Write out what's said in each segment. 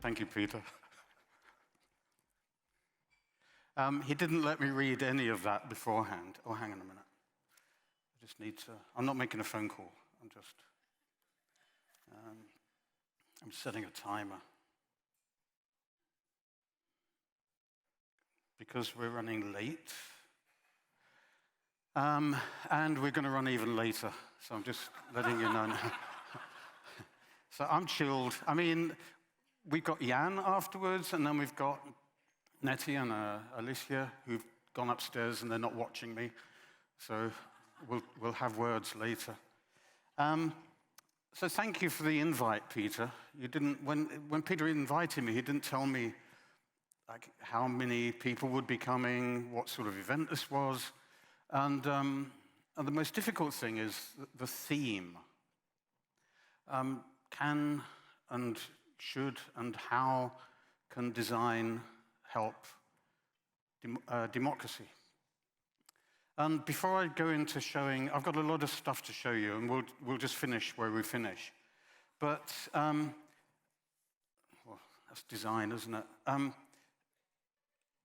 Thank you, Peter. He didn't let me read any of that beforehand. Oh, hang on a minute. I just need to, I'm not making a phone call. I'm setting a timer. Because we're running late. And we're going to run even later. So I'm just letting you know now. So I'm chilled. I mean, we've got Jan afterwards, and then we've got Nettie and Alicia, who've gone upstairs and they're not watching me. So we'll have words later. So thank you for the invite, Peter. You didn't, when Peter invited me, he didn't tell me like how many people would be coming, what sort of event this was. And the most difficult thing is the theme. Can and should and how can design help democracy? And before I go into showing, I've got a lot of stuff to show you, and we'll just finish where we finish. But, well, that's design, isn't it?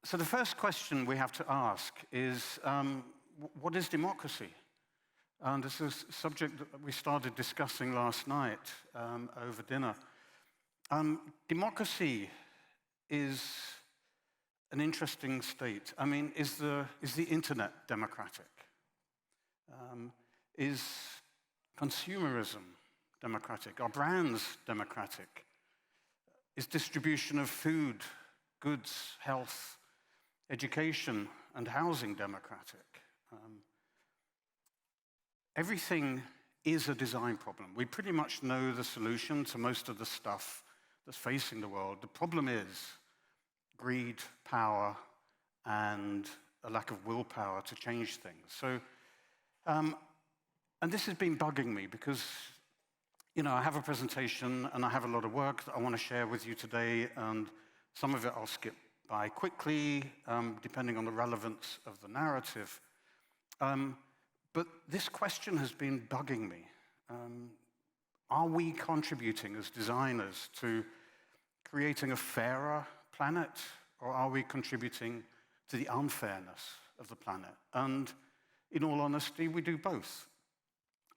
So the first question we have to ask is, what is democracy? And this is a subject that we started discussing last night over dinner. Democracy is an interesting state. I mean, is the internet democratic? Is consumerism democratic? Are brands democratic? Is distribution of food, goods, health, education, and housing democratic? Everything is a design problem. We pretty much know the solution to most of the stuff that's facing the world. The problem is greed, power, and a lack of willpower to change things. So, and this has been bugging me because, you know, I have a presentation and I have a lot of work that I want to share with you today, and some of it I'll skip by quickly, depending on the relevance of the narrative. But this question has been bugging me. Are we contributing as designers to creating a fairer planet, or are we contributing to the unfairness of the planet? And in all honesty, we do both.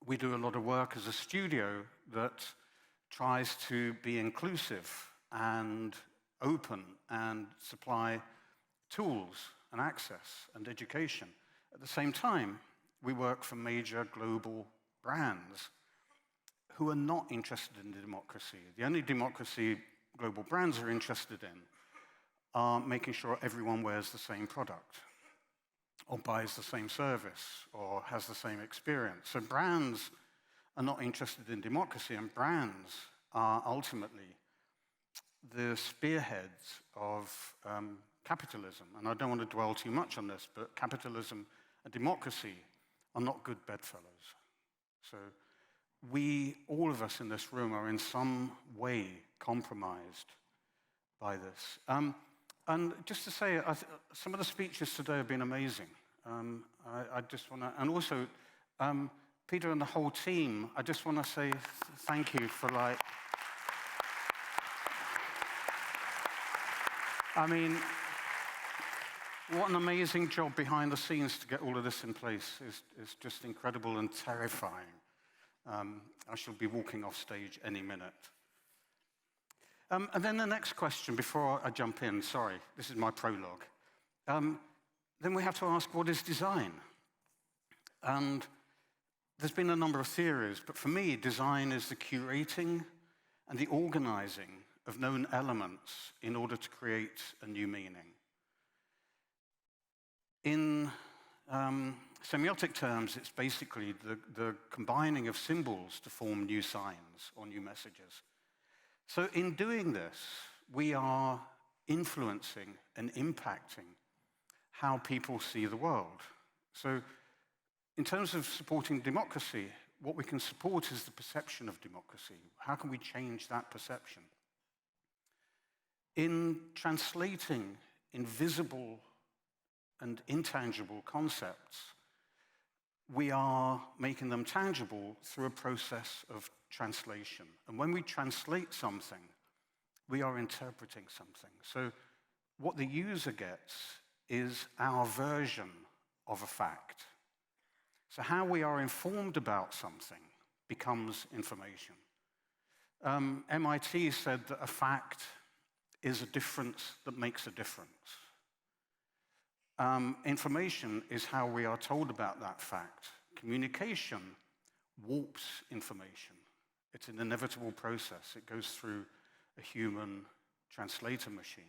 We do a lot of work as a studio that tries to be inclusive and open and supply tools and access and education. At the same time, we work for major global brands who are not interested in democracy. The only democracy global brands are interested in are making sure everyone wears the same product or buys the same service or has the same experience. So brands are not interested in democracy, and brands are ultimately the spearheads of capitalism. And I don't want to dwell too much on this, but capitalism and democracy are not good bedfellows. So we, all of us in this room, are in some way compromised by this. And just to say, some of the speeches today have been amazing. I just want to, and also, Peter and the whole team, I just want to say thank you for I mean, what an amazing job behind the scenes to get all of this in place is just incredible and terrifying. I shall be walking off stage any minute. And then the next question before I jump in, sorry, this is my prologue. Then we have to ask, what is design? And there's been a number of theories, but for me, design is the curating and the organizing of known elements in order to create a new meaning. In semiotic terms, it's basically the combining of symbols to form new signs or new messages. So in doing this, we are influencing and impacting how people see the world. So in terms of supporting democracy, what we can support is the perception of democracy. How can we change that perception? In translating invisible and intangible concepts, we are making them tangible through a process of translation. And when we translate something we are interpreting something. So what the user gets is our version of a fact. So how we are informed about something becomes information. MIT said that a fact is a difference that makes a difference. Information is how we are told about that fact. Communication warps information. It's an inevitable process. It goes through a human translator machine.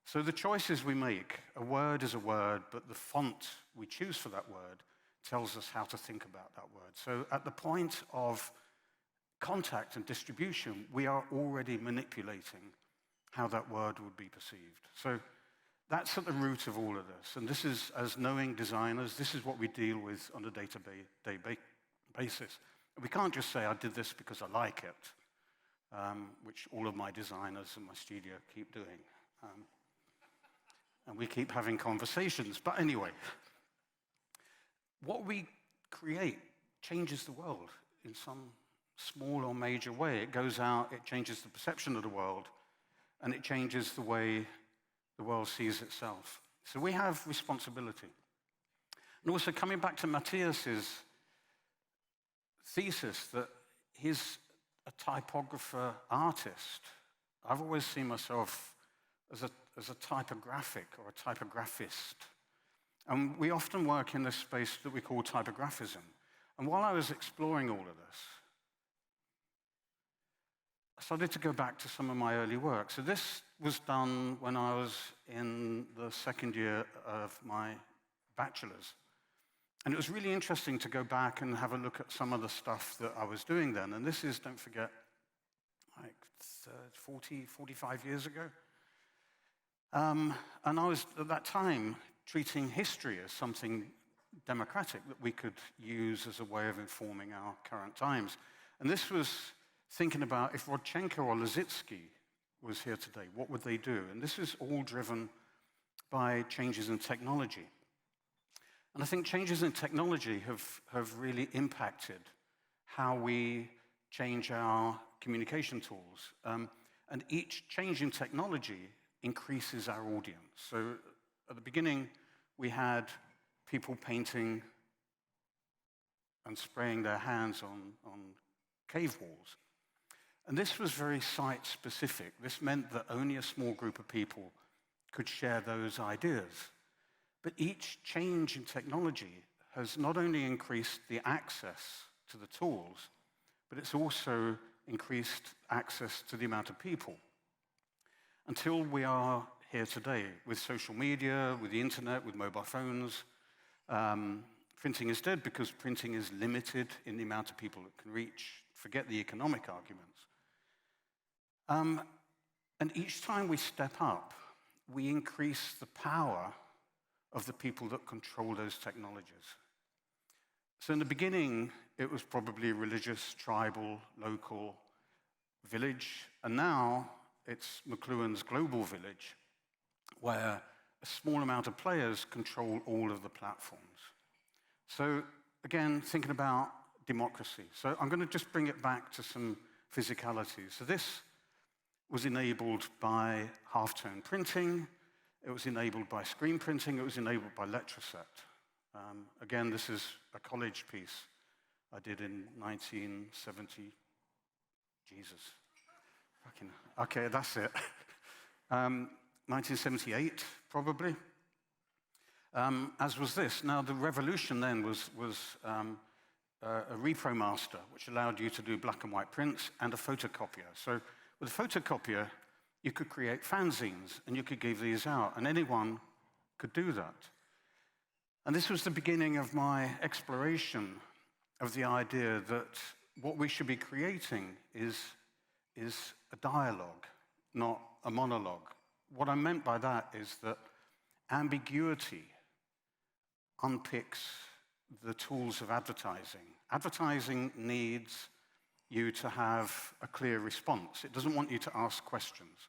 So the choices we make, a word is a word, but the font we choose for that word tells us how to think about that word. So at the point of contact and distribution, we are already manipulating how that word would be perceived. So that's at the root of all of this. And this is, as knowing designers, this is what we deal with on a day-to-day basis. We can't just say, I did this because I like it, which all of my designers in my studio keep doing. And we keep having conversations. But anyway, what we create changes the world in some small or major way. It goes out, it changes the perception of the world, and it changes the way the world sees itself. So we have responsibility. And also coming back to Matthias's thesis that he's a typographer artist. I've always seen myself as a typographic or a typographist. And we often work in this space that we call typographism. And while I was exploring all of this, I started to go back to some of my early work. So this was done when I was in the second year of my bachelor's. And it was really interesting to go back and have a look at some of the stuff that I was doing then. And this is, don't forget, like 40, 45 years ago. And I was, at that time, treating history as something democratic that we could use as a way of informing our current times. And this was thinking about if Rodchenko or Lissitzky was here today, what would they do? And this is all driven by changes in technology. And I think changes in technology have really impacted how we change our communication tools. And each change in technology increases our audience. So at the beginning, we had people painting and spraying their hands on cave walls. And this was very site-specific. This meant that only a small group of people could share those ideas. But each change in technology has not only increased the access to the tools, but it's also increased access to the amount of people. Until we are here today with social media, with the internet, with mobile phones, printing is dead because printing is limited in the amount of people it can reach. Forget the economic arguments. And each time we step up, we increase the power of the people that control those technologies. So in the beginning, it was probably religious, tribal, local, village, and now it's McLuhan's global village, where a small amount of players control all of the platforms. So again, thinking about democracy. So I'm going to just bring it back to some physicality. So this was enabled by halftone printing. It was enabled by screen printing. It was enabled by Letraset. Again, this is a college piece I did in 1970. Jesus. Okay, that's it. 1978, probably. As was this. Now, the revolution then was a repro master, which allowed you to do black and white prints and a photocopier. So with a photocopier, you could create fanzines, and you could give these out, and anyone could do that. And this was the beginning of my exploration of the idea that what we should be creating is a dialogue, not a monologue. What I meant by that is that ambiguity unpicks the tools of advertising. Advertising needs you to have a clear response. It doesn't want you to ask questions.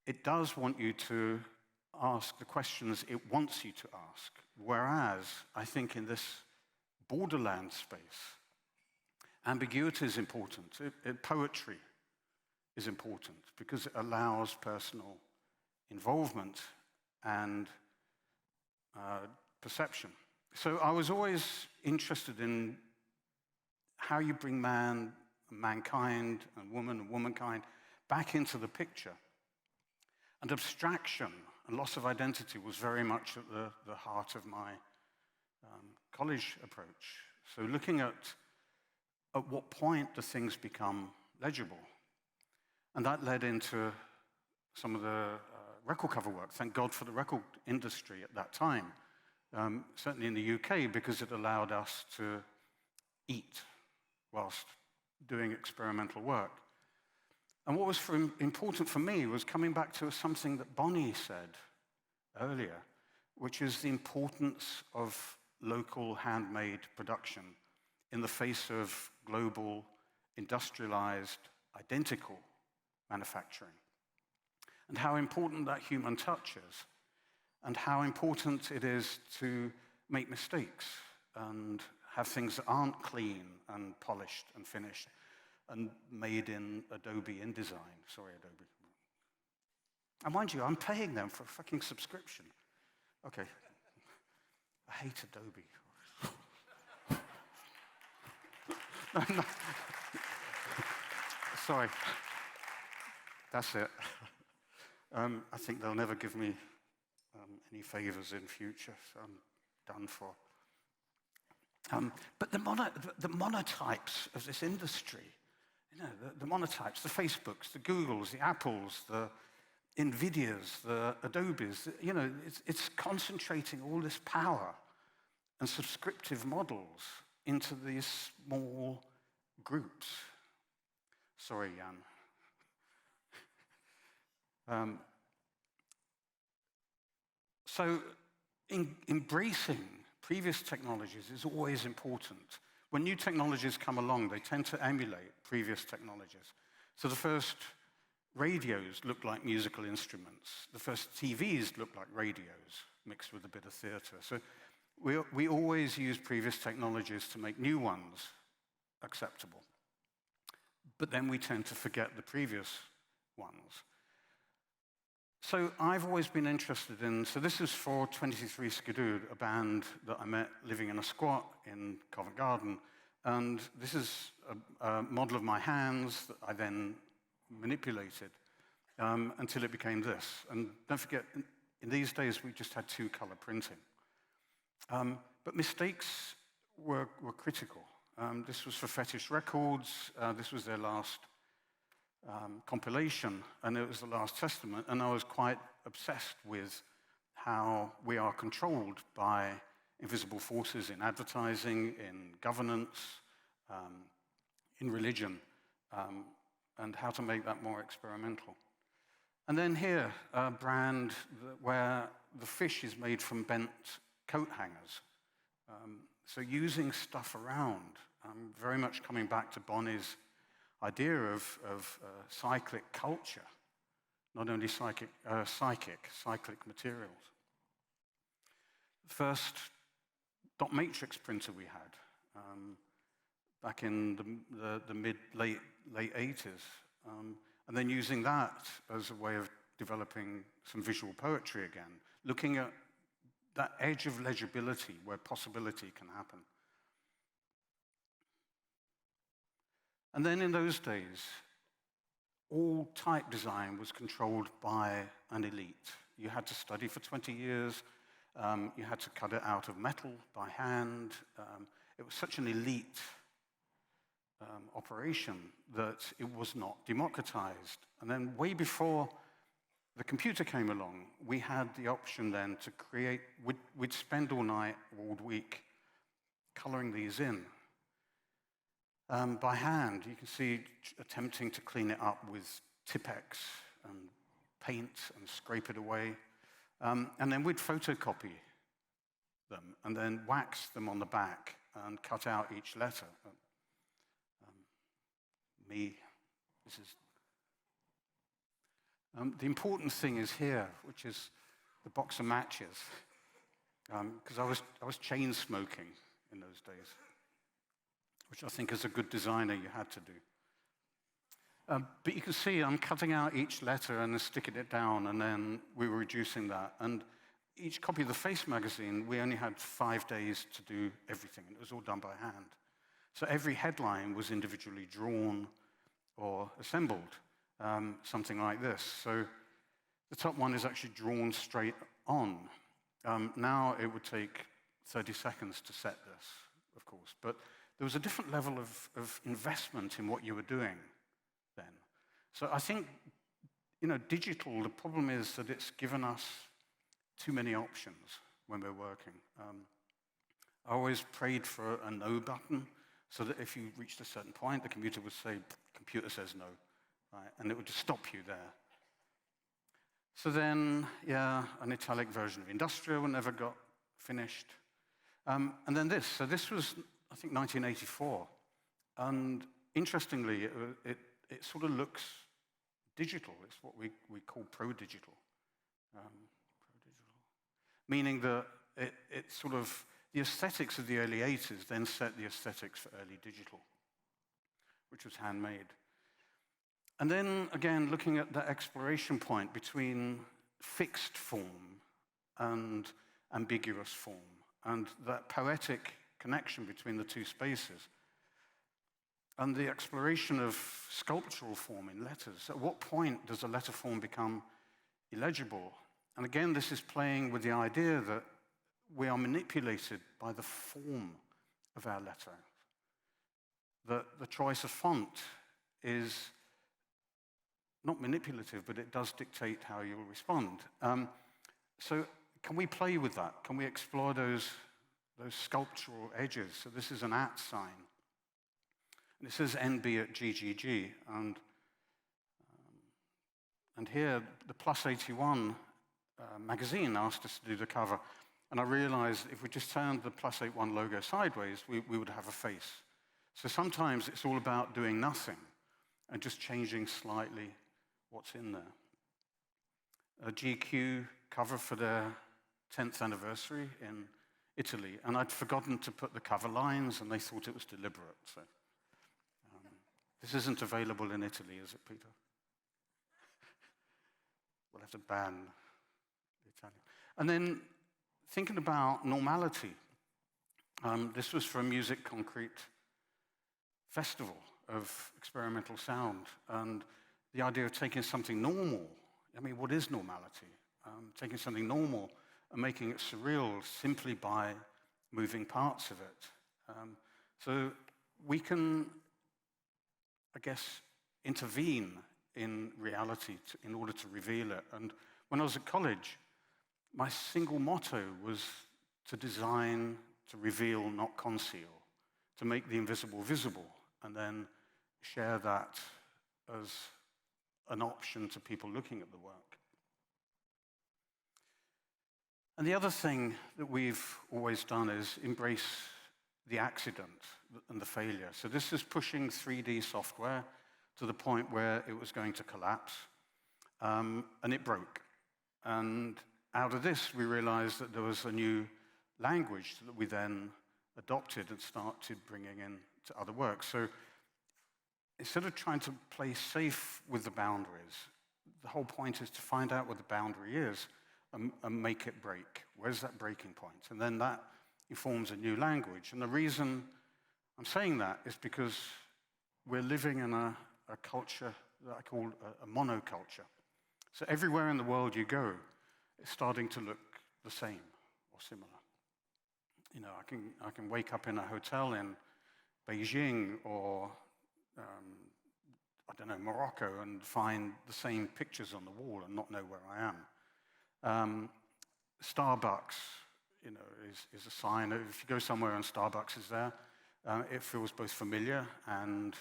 It does want you to ask the questions it wants you to ask. Whereas, I think in this borderland space, ambiguity is important. Poetry is important because it allows personal involvement and perception. So I was always interested in how you bring man, mankind, and womankind back into the picture. And abstraction and loss of identity was very much at the heart of my college approach. So looking at what point do things become legible? And that led into some of the record cover work. Thank God for the record industry at that time, certainly in the UK, because it allowed us to eat whilst doing experimental work. And what was important for me was coming back to something that Bonnie said earlier, which is the importance of local handmade production in the face of global, industrialized, identical manufacturing, and how important that human touch is, and how important it is to make mistakes and have things that aren't clean and polished and finished and made in Adobe InDesign. Sorry, Adobe. And mind you, I'm paying them for a fucking subscription. Okay. I hate Adobe. No. Sorry. That's it. I think they'll never give me any favors in future, so I'm done for. But the monotypes of this industry, the monotypes, the Facebooks, the Googles, the Apples, the NVIDIAs, the Adobes, it's concentrating all this power and subscriptive models into these small groups. Sorry, Jan. So embracing previous technologies is always important. When new technologies come along, they tend to emulate previous technologies. So the first radios looked like musical instruments. The first TVs looked like radios, mixed with a bit of theater. So we always use previous technologies to make new ones acceptable. But then we tend to forget the previous ones. So I've always been interested in, so this is for 23 Skidoo, a band that I met living in a squat in Covent Garden. And this is a model of my hands that I then manipulated until it became this. And don't forget, in these days, we just had two-color printing. But mistakes were critical. This was for Fetish Records. This was their last compilation, and it was the Last Testament, and I was quite obsessed with how we are controlled by invisible forces in advertising, in governance, in religion, and how to make that more experimental. And then here, a brand where the fish is made from bent coat hangers. So using stuff around, very much coming back to Bonnie's idea of cyclic culture, not only cyclic materials. The first dot matrix printer we had back in the late 80s, and then using that as a way of developing some visual poetry again, looking at that edge of legibility where possibility can happen. And then in those days, all type design was controlled by an elite. You had to study for 20 years. You had to cut it out of metal by hand. It was such an elite operation that it was not democratized. And then way before the computer came along, we had the option then to create, we'd spend all night, all week, coloring these in. By hand, you can see attempting to clean it up with Tipex and paint and scrape it away. And then we'd photocopy them and then wax them on the back and cut out each letter. This is... the important thing is here, which is the box of matches, because I was chain smoking in those days, which I think as a good designer you had to do. But you can see I'm cutting out each letter and then sticking it down, and then we were reducing that. And each copy of the Face magazine, we only had 5 days to do everything, and it was all done by hand. So every headline was individually drawn or assembled, something like this. So the top one is actually drawn straight on. Now it would take 30 seconds to set this, of course, but there was a different level of investment in what you were doing then. So I think, digital, the problem is that it's given us too many options when we're working. I always prayed for a no button, so that if you reached a certain point, the computer would say, computer says no, right? And it would just stop you there. So then, an italic version of industrial never got finished. And then this. So this was, I think, 1984. And interestingly, it sort of looks digital. It's what we call pro-digital. Meaning that it's sort of, the aesthetics of the early 80s then set the aesthetics for early digital, which was handmade. And then, again, looking at that exploration point between fixed form and ambiguous form, and that poetic connection between the two spaces, and the exploration of sculptural form in letters. At what point does a letter form become illegible? And again, this is playing with the idea that we are manipulated by the form of our letter. That the choice of font is not manipulative, but it does dictate how you'll respond. So can we play with that? Can we explore those sculptural edges? So this is an @ sign. And it says NB at GGG. And here, the Plus 81 magazine asked us to do the cover. And I realized if we just turned the Plus 81 logo sideways, we would have a face. So sometimes it's all about doing nothing and just changing slightly what's in there. A GQ cover for their 10th anniversary in Italy, and I'd forgotten to put the cover lines, and they thought it was deliberate. So this isn't available in Italy, is it, Peter? We'll have to ban the Italian. And then thinking about normality. This was for a Music Concrete festival of experimental sound, and the idea of taking something normal. I mean, what is normality? Taking something normal and making it surreal simply by moving parts of it. So we can, I guess, intervene in reality in order to reveal it. And when I was at college, my single motto was to design, to reveal, not conceal, to make the invisible visible, and then share that as an option to people looking at the work. And the other thing that we've always done is embrace the accident and the failure. So this is pushing 3D software to the point where it was going to collapse, and it broke. And out of this, we realized that there was a new language that we then adopted and started bringing in to other work. So instead of trying to play safe with the boundaries, the whole point is to find out what the boundary is and make it break. Where's that breaking point? And then that informs a new language. And the reason I'm saying that is because we're living in a culture that I call a monoculture. So everywhere in the world you go, it's starting to look the same or similar. I can wake up in a hotel in Beijing or Morocco and find the same pictures on the wall and not know where I am. Starbucks, is a sign. If you go somewhere and Starbucks is there, it feels both familiar and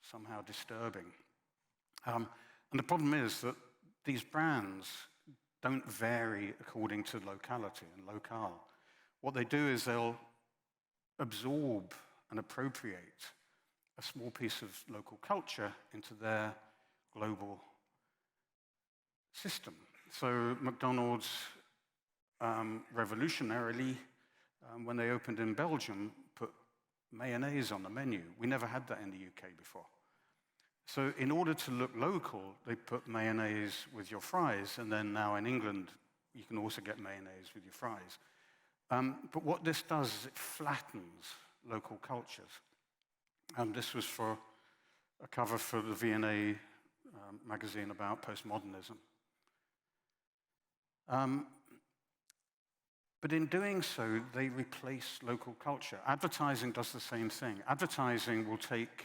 somehow disturbing. And the problem is that these brands don't vary according to locality and locale. What they do is they'll absorb and appropriate a small piece of local culture into their global system. So McDonald's revolutionarily, when they opened in Belgium, put mayonnaise on the menu. We never had that in the UK before. So in order to look local, they put mayonnaise with your fries, and then now in England, you can also get mayonnaise with your fries. But what this does is it flattens local cultures. This was for a cover for the V&A magazine about postmodernism. But in doing so, they replace local culture. Advertising does the same thing. Advertising will take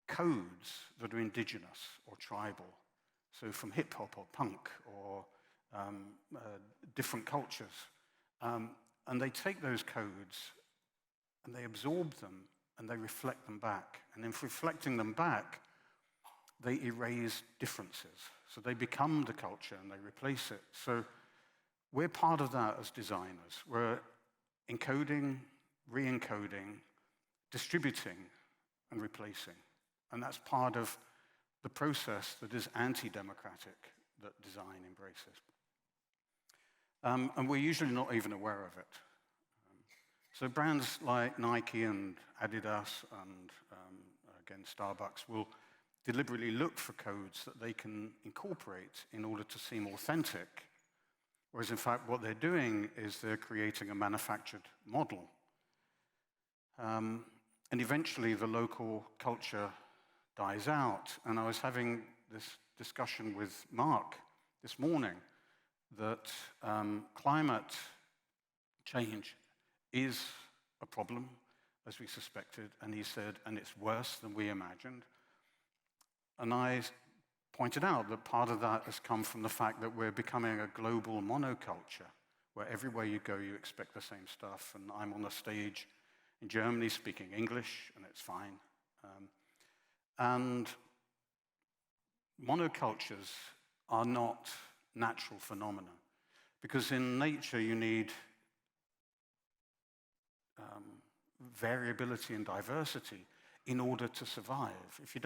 codes that are indigenous or tribal, so from hip-hop or punk or different cultures, and they take those codes and they absorb them and they reflect them back. And in reflecting them back, they erase differences. So they become the culture and they replace it. So we're part of that as designers. We're encoding, re-encoding, distributing, and replacing. And that's part of the process that is anti-democratic that design embraces. And we're usually not even aware of it. So brands like Nike and Adidas and, again, Starbucks will deliberately look for codes that they can incorporate in order to seem authentic, whereas in fact what they're doing is they're creating a manufactured model. And eventually the local culture dies out. And I was having this discussion with Mark this morning that climate change is a problem, as we suspected, and he said, and it's worse than we imagined. And I pointed out that part of that has come from the fact that we're becoming a global monoculture, where everywhere you go, you expect the same stuff. And I'm on a stage in Germany speaking English, and it's fine. And monocultures are not natural phenomena, because in nature you need variability and diversity in order to survive. If you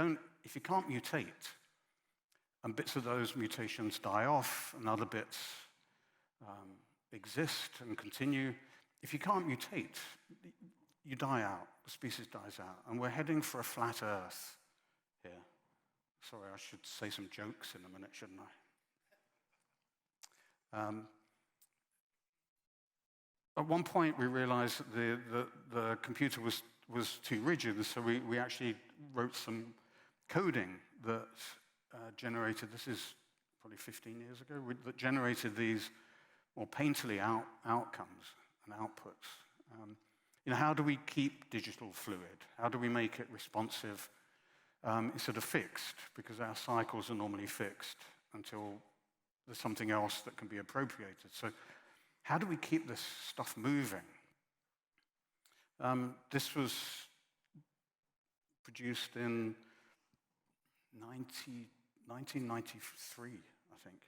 can't mutate, and bits of those mutations die off, and other bits exist and continue, if you can't mutate, you die out. The species dies out, and we're heading for a flat Earth here. Sorry, I should say some jokes in a minute, shouldn't I? At one point, we realized that the computer was too rigid, and so we actually wrote some coding that generated, this is probably 15 years ago, that generated these more painterly outcomes and outputs. How do we keep digital fluid? How do we make it responsive instead of fixed? Because our cycles are normally fixed until there's something else that can be appropriated. So how do we keep this stuff moving? This was produced in 1993, I think.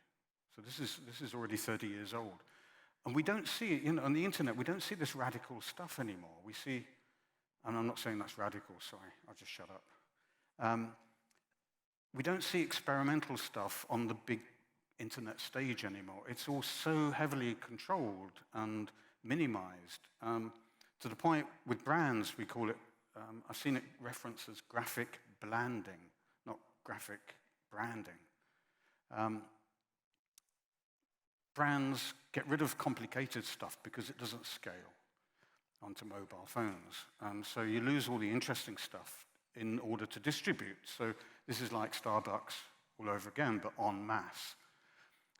So this is already 30 years old. And we don't see it, on the internet, we don't see this radical stuff anymore. We see, and I'm not saying that's radical, sorry, I'll just shut up. We don't see experimental stuff on the big internet stage anymore. It's all so heavily controlled and minimized, to the point with brands we call it, I've seen it referenced as graphic blanding, not graphic branding. Brands get rid of complicated stuff because it doesn't scale onto mobile phones. So you lose all the interesting stuff in order to distribute. So this is like Starbucks all over again, but en masse.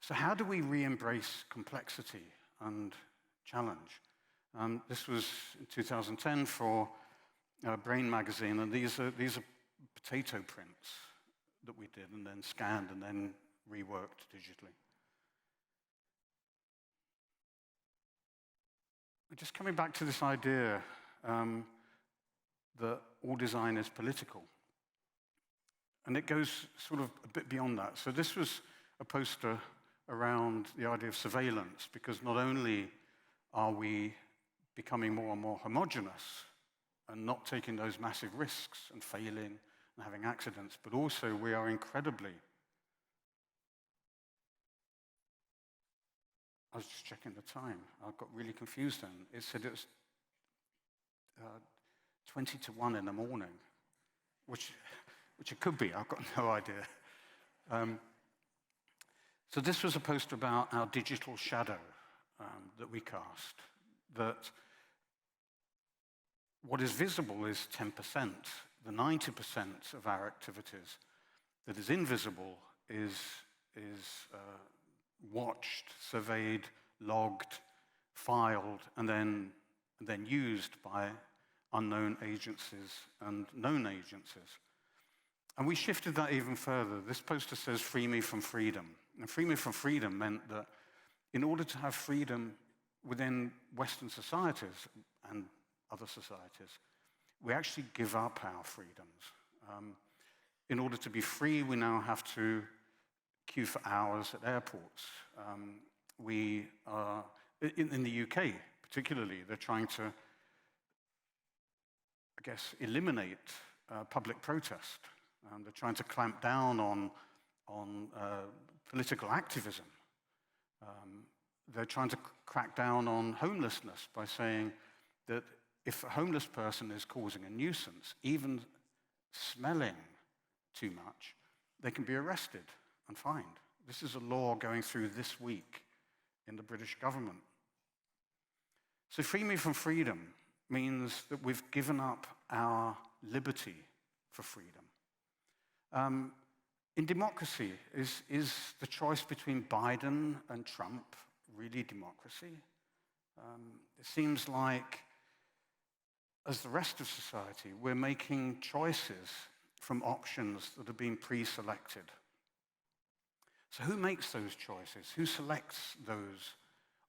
So how do we re-embrace complexity and challenge? This was in 2010 for Brain magazine, and these are potato prints that we did and then scanned and then reworked digitally. Just coming back to this idea that all design is political. And it goes sort of a bit beyond that. So this was a poster around the idea of surveillance, because not only are we becoming more and more homogenous and not taking those massive risks and failing and having accidents, but also we are incredibly... I was just checking the time. I got really confused then. It said it was 20 to 1 in the morning, which which it could be, I've got no idea. So this was a poster about our digital shadow that we cast, that what is visible is 10%. The 90% of our activities that is invisible is watched, surveyed, logged, filed, and then used by unknown agencies and known agencies. And we shifted that even further. This poster says, "Free me from freedom." And free me from freedom meant that in order to have freedom within Western societies and other societies, we actually give up our freedoms. In order to be free, we now have to queue for hours at airports. We are, in the UK particularly, they're trying to, I guess, eliminate public protest. They're trying to clamp down on political activism. They're trying to crack down on homelessness by saying that if a homeless person is causing a nuisance, even smelling too much, they can be arrested and fined. This is a law going through this week in the British government. So free me from freedom means that we've given up our liberty for freedom. In democracy, is the choice between Biden and Trump really democracy? It seems like, as the rest of society, we're making choices from options that have been pre-selected. So who makes those choices? Who selects those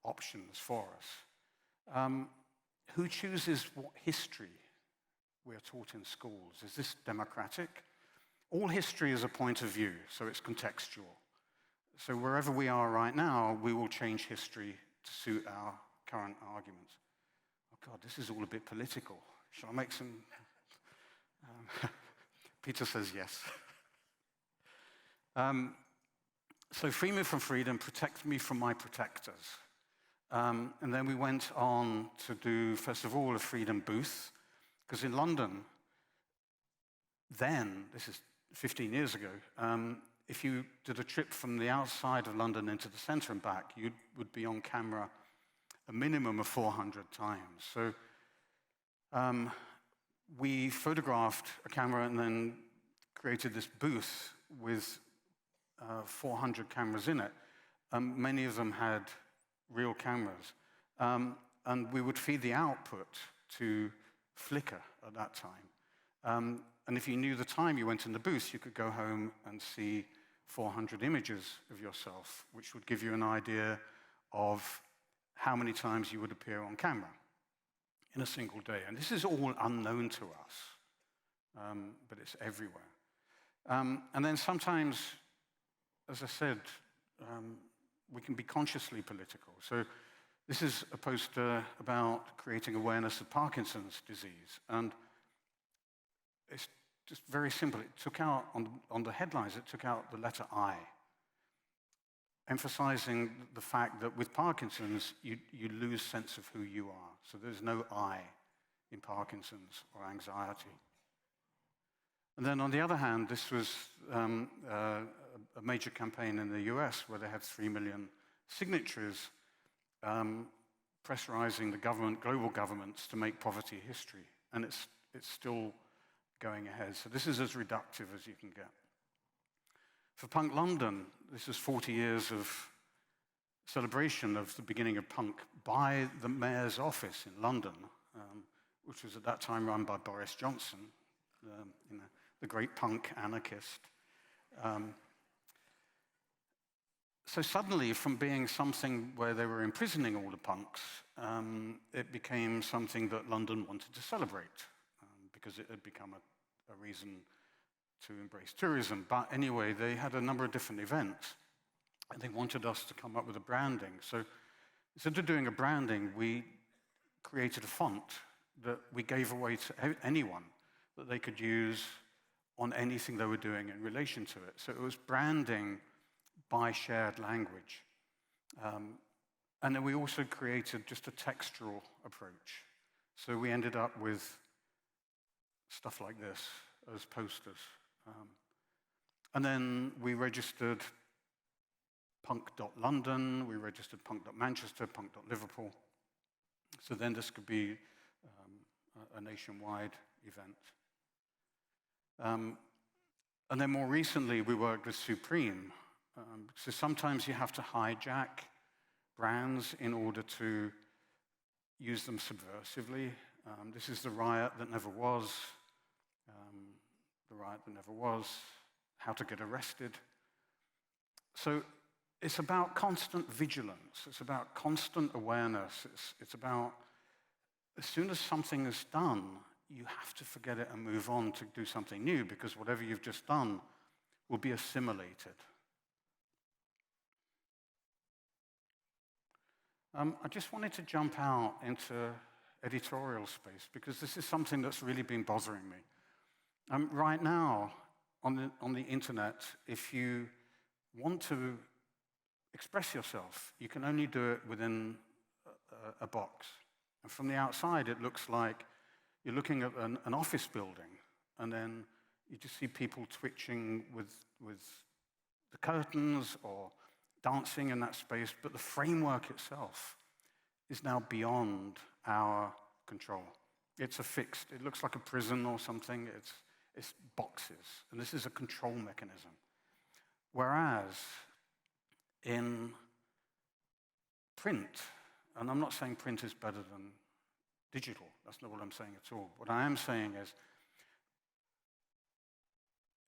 options for us? Who chooses what history we're taught in schools? Is this democratic? All history is a point of view, so it's contextual. So wherever we are right now, we will change history to suit our current arguments. Oh God, this is all a bit political. Shall I make some? Peter says yes. So free me from freedom, protect me from my protectors. And then we went on to do, first of all, a freedom booth, because in London, then, this is 15 years ago, if you did a trip from the outside of London into the center and back, you would be on camera a minimum of 400 times. So we photographed a camera and then created this booth with 400 cameras in it. Many of them had real cameras. And we would feed the output to Flickr at that time. And if you knew the time you went in the booth, you could go home and see 400 images of yourself, which would give you an idea of how many times you would appear on camera in a single day. And this is all unknown to us, but it's everywhere. And then sometimes, as I said, we can be consciously political. So this is a poster about creating awareness of Parkinson's disease. And it's just very simple. It took out, on the headlines, it took out the letter I, emphasizing the fact that with Parkinson's, you lose sense of who you are. So there's no I in Parkinson's or anxiety. And then on the other hand, this was a major campaign in the US where they had 3 million signatures pressurizing the government, global governments, to make poverty history. And it's still going ahead. So this is as reductive as you can get. For Punk London, this is 40 years of celebration of the beginning of punk by the mayor's office in London, which was at that time run by Boris Johnson, the great punk anarchist. So suddenly, from being something where they were imprisoning all the punks, it became something that London wanted to celebrate, because it had become a reason to embrace tourism. But anyway, they had a number of different events, and they wanted us to come up with a branding. So instead of doing a branding, we created a font that we gave away to anyone that they could use on anything they were doing in relation to it. So it was branding by shared language. And then we also created just a textural approach. So we ended up with stuff like this as posters. And then we registered punk.London, we registered punk.Manchester, punk.Liverpool. So then this could be a nationwide event. And then more recently, we worked with Supreme. So sometimes you have to hijack brands in order to use them subversively. This is the riot that never was, how to get arrested. So it's about constant vigilance. It's about constant awareness. It's about, as soon as something is done, you have to forget it and move on to do something new, because whatever you've just done will be assimilated. I just wanted to jump out into editorial space, because this is something that's really been bothering me. Right now, on the internet, if you want to express yourself, you can only do it within a box. And from the outside, it looks like you're looking at an office building, and then you just see people twitching with the curtains or dancing in that space, but the framework itself is now beyond our control. It's it looks like a prison or something. It's boxes, and this is a control mechanism. Whereas in print, and I'm not saying print is better than digital, that's not what I'm saying at all. What I am saying is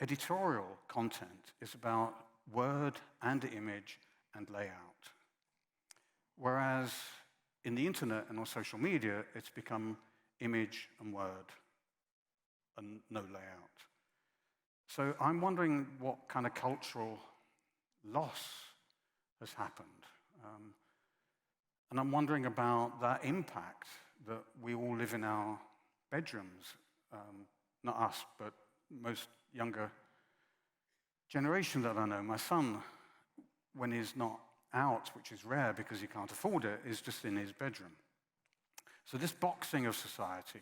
editorial content is about word and image and layout. Whereas in the internet and on social media, it's become image and word and no layout. So I'm wondering what kind of cultural loss has happened. And I'm wondering about that impact that we all live in our bedrooms, not us, but most younger generation that I know. My son, when he's not out, which is rare because he can't afford it, is just in his bedroom. So this boxing of society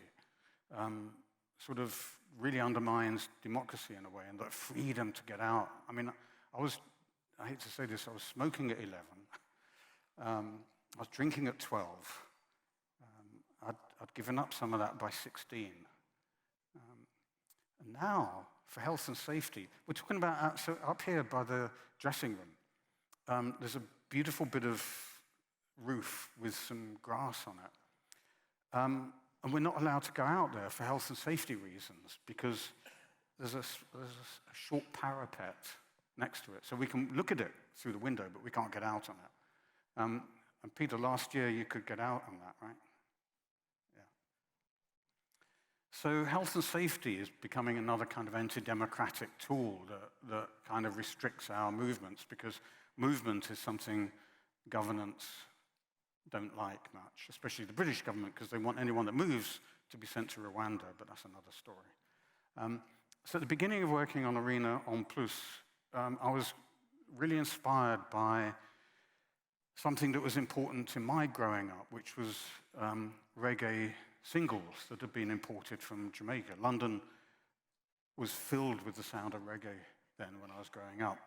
sort of really undermines democracy in a way, and that freedom to get out. I mean, I hate to say this, I was smoking at 11. I was drinking at 12. I'd given up some of that by 16. And now, for health and safety, we're talking about, so up here by the dressing room, there's a beautiful bit of roof with some grass on it. And we're not allowed to go out there for health and safety reasons, because there's a short parapet next to it. So we can look at it through the window, but we can't get out on it. And Peter, last year you could get out on that, right? Yeah. So health and safety is becoming another kind of anti-democratic tool that kind of restricts our movements, because movement is something governments don't like much, especially the British government, because they want anyone that moves to be sent to Rwanda, but that's another story. So at the beginning of working on Arena en Plus, I was really inspired by something that was important in my growing up, which was reggae singles that had been imported from Jamaica. London was filled with the sound of reggae then when I was growing up.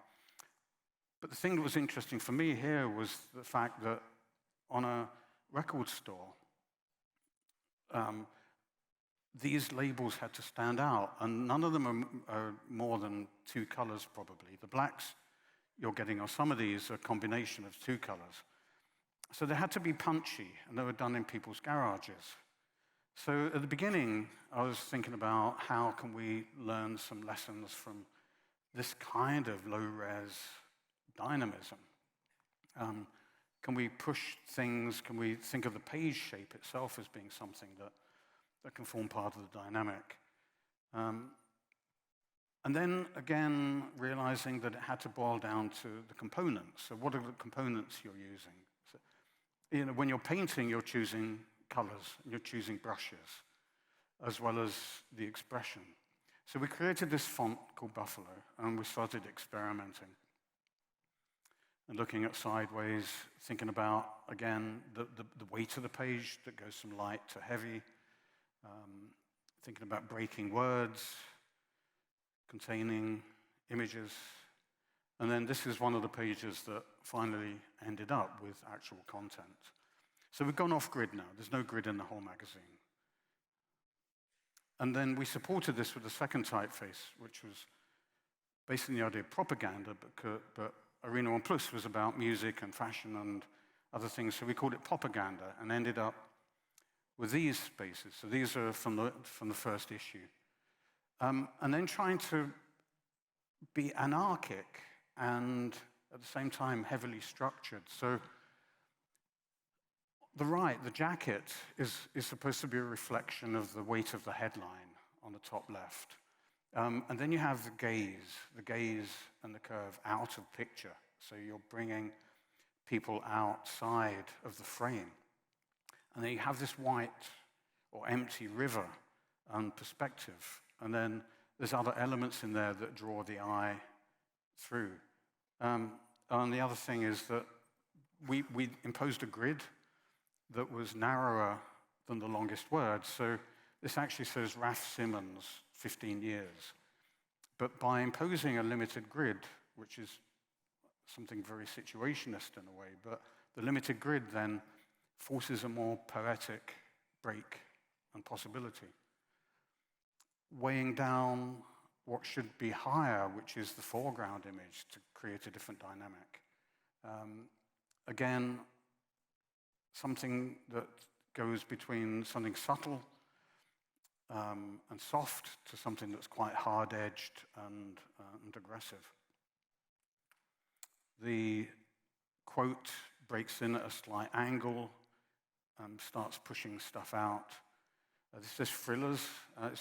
But the thing that was interesting for me here was the fact that on a record store, these labels had to stand out, and none of them are more than two colors probably. The blacks you're getting on some of these are a combination of two colors. So they had to be punchy, and they were done in people's garages. So at the beginning, I was thinking about how can we learn some lessons from this kind of low-res dynamism. Can we push things? Can we think of the page shape itself as being something that can form part of the dynamic? And then again, realizing that it had to boil down to the components. So what are the components you're using? So, when you're painting, you're choosing colors, and you're choosing brushes, as well as the expression. So we created this font called Buffalo, and we started experimenting and looking at sideways, thinking about, again, the weight of the page that goes from light to heavy, thinking about breaking words, containing images. And then this is one of the pages that finally ended up with actual content. So we've gone off grid now. There's no grid in the whole magazine. And then we supported this with a second typeface, which was based on the idea of propaganda, but Arena 1 Plus was about music and fashion and other things. So we called it propaganda and ended up with these spaces. So these are from the first issue. And then trying to be anarchic and at the same time heavily structured. So the jacket is supposed to be a reflection of the weight of the headline on the top left. And then you have the gaze and the curve out of picture. So you're bringing people outside of the frame. And then you have this white or empty river perspective. And then there's other elements in there that draw the eye through. And the other thing is that we imposed a grid that was narrower than the longest word. So this actually says Raf Simons, 15 years. But by imposing a limited grid, which is something very situationist in a way, but the limited grid then forces a more poetic break and possibility. Weighing down what should be higher, which is the foreground image, to create a different dynamic. Again, something that goes between something subtle and soft to something that's quite hard-edged and aggressive. The quote breaks in at a slight angle, starts pushing stuff out. This is Thrillers. I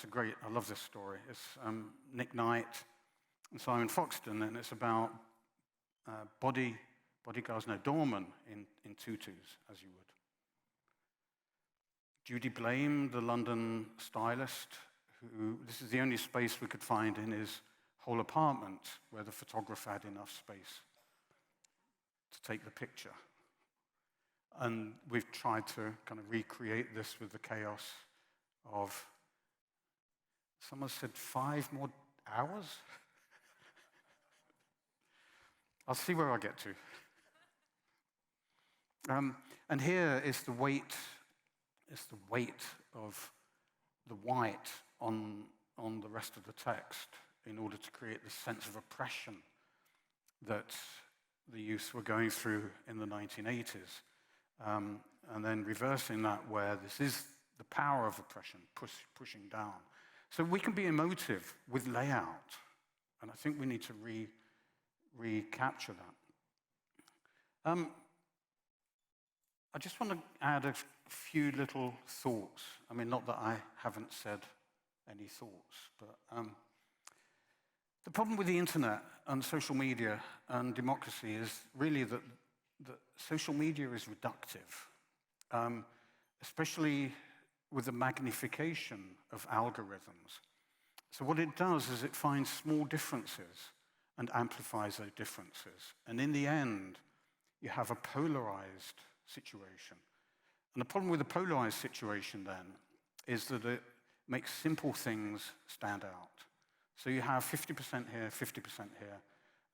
love this story. It's Nick Knight and Simon Foxton, and it's about doormen in tutus, as you would. Judy Blame, the London stylist, this is the only space we could find in his whole apartment where the photographer had enough space to take the picture. And we've tried to kind of recreate this with the chaos of, someone said 5 more hours? I'll see where I get to. And here is the weight of the white on the rest of the text in order to create this sense of oppression that the youth were going through in the 1980s. And then reversing that where this is the power of oppression, pushing down. So we can be emotive with layout, and I think we need to recapture that. I just want to add a few little thoughts. I mean, not that I haven't said any thoughts, but the problem with the internet and social media and democracy is really that social media is reductive, especially with the magnification of algorithms. So what it does is it finds small differences and amplifies those differences. And in the end, you have a polarized situation. And the problem with the polarized situation then is that it makes simple things stand out. So you have 50% here, 50% here,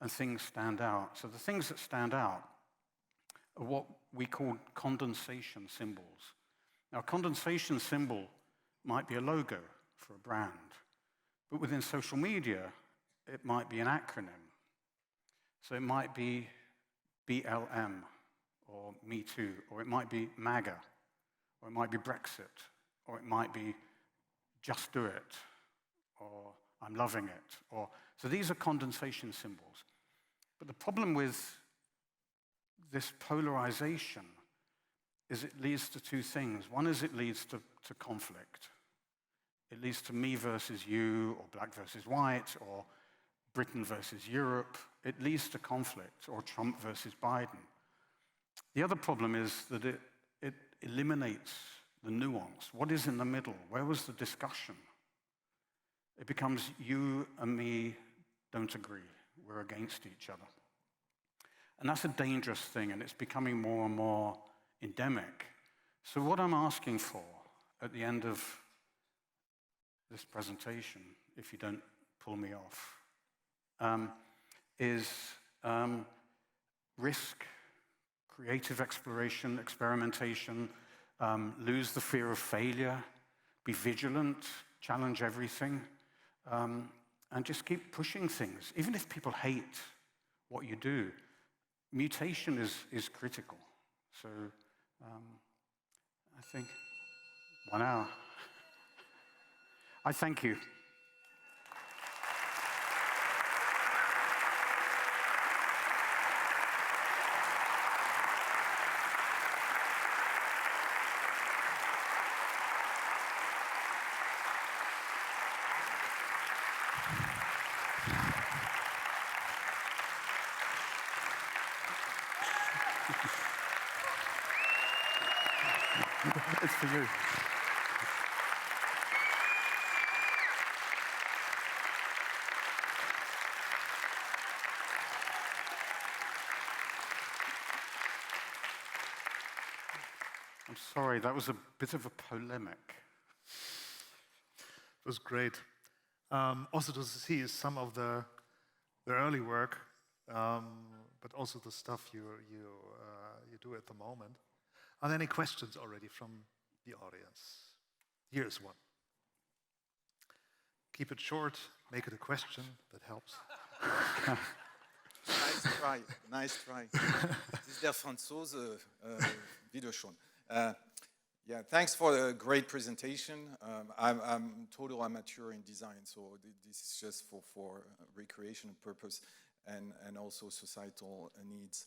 and things stand out. So the things that stand out are what we call condensation symbols. Now, a condensation symbol might be a logo for a brand, but within social media, it might be an acronym. So it might be BLM, or Me Too, or it might be MAGA, or it might be Brexit, or it might be Just Do It, or I'm loving it. So these are condensation symbols. But the problem with this polarization is it leads to two things. One is it leads to conflict. It leads to me versus you, or black versus white, or Britain versus Europe. It leads to conflict, or Trump versus Biden. The other problem is that it eliminates the nuance. What is in the middle? Where was the discussion? It becomes you and me don't agree. We're against each other. And that's a dangerous thing, and it's becoming more and more endemic. So what I'm asking for at the end of this presentation, if you don't pull me off, is risk, creative exploration, experimentation, lose the fear of failure, be vigilant, challenge everything, and just keep pushing things. Even if people hate what you do, mutation is critical. So I think 1 hour. I thank you. It's for you. I'm sorry, that was a bit of a polemic. It was great. Also to see some of the early work, but also the stuff you do at the moment. Are there any questions already from the audience? Here's one. Keep it short, make it a question, that helps. Nice try, nice try. Das ist der Franzose, wieder schon. Yeah, thanks for the great presentation. I'm total amateur in design, so this is just for recreational purpose and also societal needs.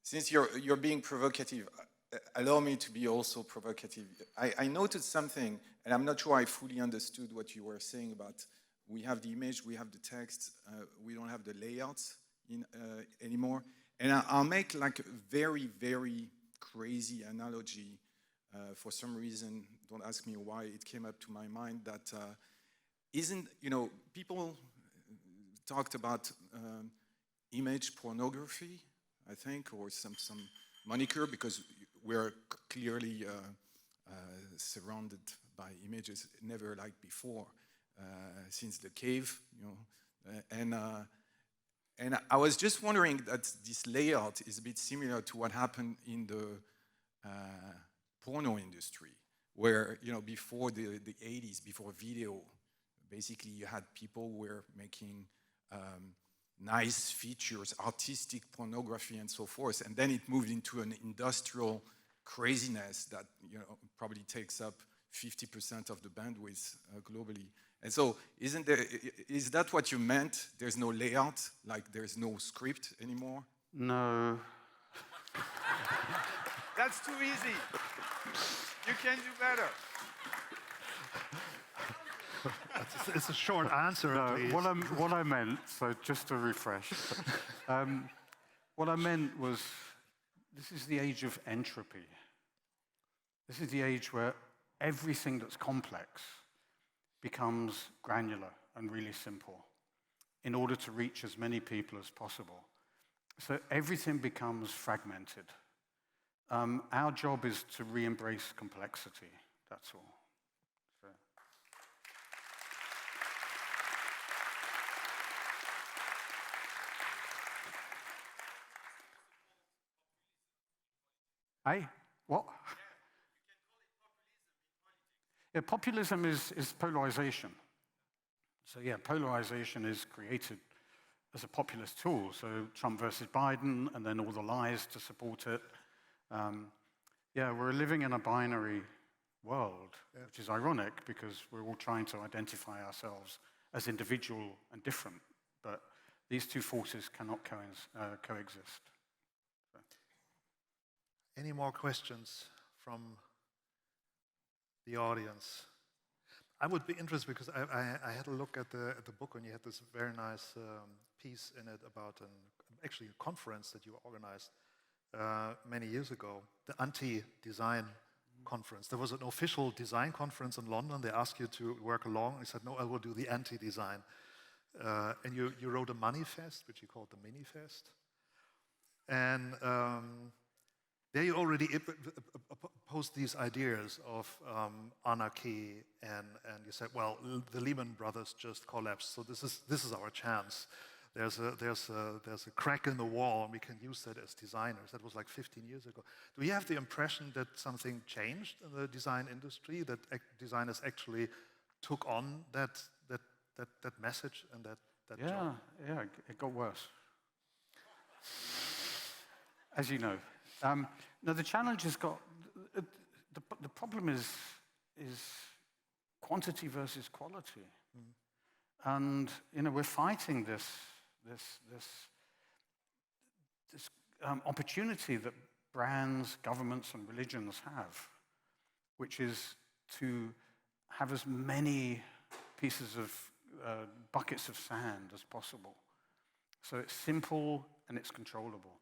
Since you're being provocative, allow me to be also provocative. I noticed something, and I'm not sure I fully understood what you were saying about we have the image, we have the text, we don't have the layouts anymore. And I'll make like a very, very crazy analogy. For some reason, don't ask me why, it came up to my mind that people talked about image pornography, I think, or some moniker, because we're clearly surrounded by images never like before, since the cave, and I was just wondering that this layout is a bit similar to what happened in the porno industry, where before the 80s, before video, basically you had people were making nice features, artistic pornography and so forth, and then it moved into an industrial craziness that probably takes up 50% of the bandwidth globally. And so is that what you meant? There's no layout, like there's no script anymore? No. That's too easy. You can do better. It's a short answer, at least. What I meant, so just to refresh, what I meant was this is the age of entropy. This is the age where everything that's complex becomes granular and really simple in order to reach as many people as possible. So everything becomes fragmented. Our job is to re-embrace complexity, that's all. So. Hey, what? Yeah, populism is polarization. So yeah, polarization is created as a populist tool. So Trump versus Biden, and then all the lies to support it. Yeah, we're living in a binary world, which is ironic because we're all trying to identify ourselves as individual and different. But these two forces cannot coexist. So. Any more questions from the audience? I would be interested because I had a look at the book, and you had this very nice piece in it about actually a conference that you organized many years ago, the anti-design conference. There was an official design conference in London. They asked you to work along. You said, no, I will do the anti-design. And you wrote a manifest, which you called the Minifest. And there you already posed these ideas of anarchy, and you said, well, the Lehman Brothers just collapsed, so this is our chance. There's a crack in the wall, and we can use that as designers. That was like 15 years ago. Do you have the impression that something changed in the design industry, that designers actually took on that message and that job? Yeah, it got worse. As you know. Now the challenge has got, the problem is quantity versus quality. And we're fighting this opportunity that brands, governments, and religions have, which is to have as many pieces of buckets of sand as possible. So it's simple and it's controllable.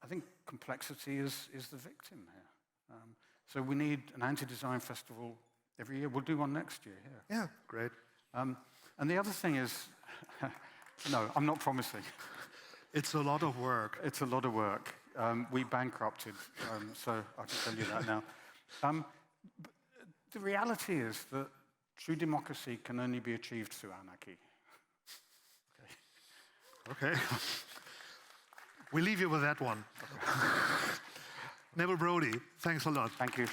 I think complexity is the victim here. So we need an anti-design festival every year. We'll do one next year here. Yeah, great. And the other thing is, no, I'm not promising. It's a lot of work. It's a lot of work. We bankrupted, so I can tell you that now. But the reality is that true democracy can only be achieved through anarchy. Okay. We leave you with that one. Neville Brody, thanks a lot. Thank you.